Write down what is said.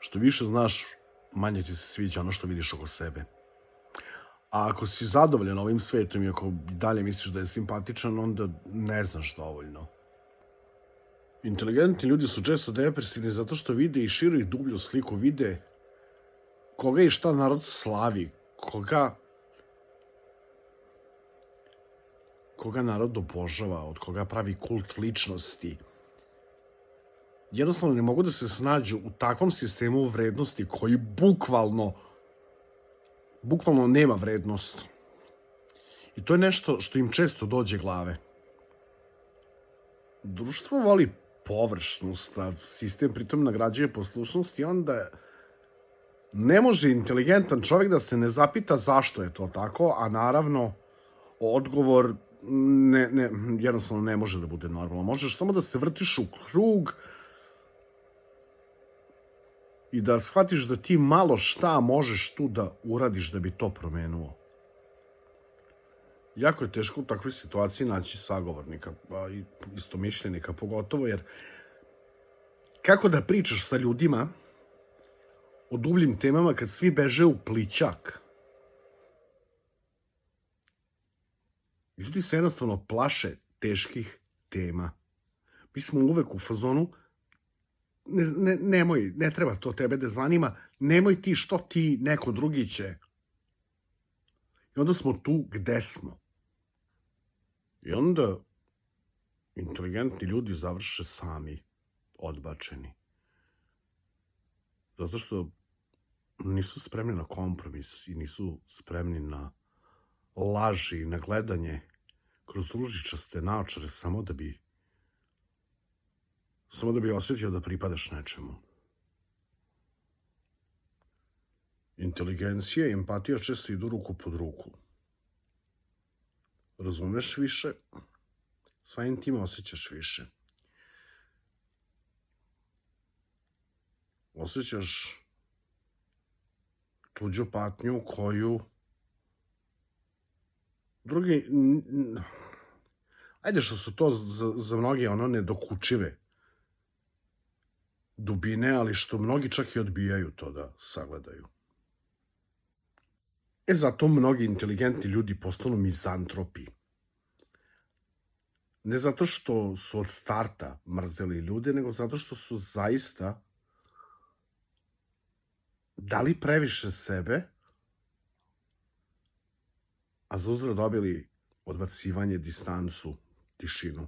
Što više znaš, manje ti se sviđa ono što vidiš oko sebe. A ako si zadovoljan ovim svetom i ako dalje misliš da je simpatičan, onda ne znaš dovoljno. Inteligentni ljudi su često depresivni zato što vide i širu i dublju sliku, vide koga i šta narod slavi, koga narod obožava, od koga pravi kult ličnosti. Jednostavno ne mogu da se snađu u takvom sistemu vrednosti koji bukvalno nema vrednost. I to je nešto što im često dođe glave. Društvo voli površnost, a sistem pritom nagrađuje poslušnost i onda ne može inteligentan čovjek da se ne zapita zašto je to tako, a naravno odgovor jednostavno ne može da bude normalno. Možeš samo da se vrtiš u krug i da shvatiš da ti malo šta možeš tu da uradiš da bi to promenuo. Jako je teško u takvoj situaciji naći sagovornika, i istomišljenika pogotovo, jer kako da pričaš sa ljudima o dubljim temama kad svi beže u plićak? Ljudi se jednostavno plaše teških tema. Mi smo uvek u fazonu, nemoj, ne treba to tebe da zanima, nemoj ti, što ti, neko drugi će. I onda smo tu gde smo. I onda inteligentni ljudi završe sami odbačeni. Zato što nisu spremni na kompromis i nisu spremni na laži i na gledanje kroz ružičaste naočare samo da bi osjetio da pripadaš nečemu. Inteligencija i empatija često idu ruku pod ruku. Razumeš više, samim tim osjećaš više. Osjećaš tuđu patnju koju drugi, ajde što su to za mnoge nedokučive dubine, ali što mnogi čak i odbijaju to da sagledaju. Zato mnogi inteligentni ljudi postanu mizantropi. Ne zato što su od starta mrzeli ljude, nego zato što su zaista dali previše sebe, a zauzvrat dobili odbacivanje, distancu, tišinu.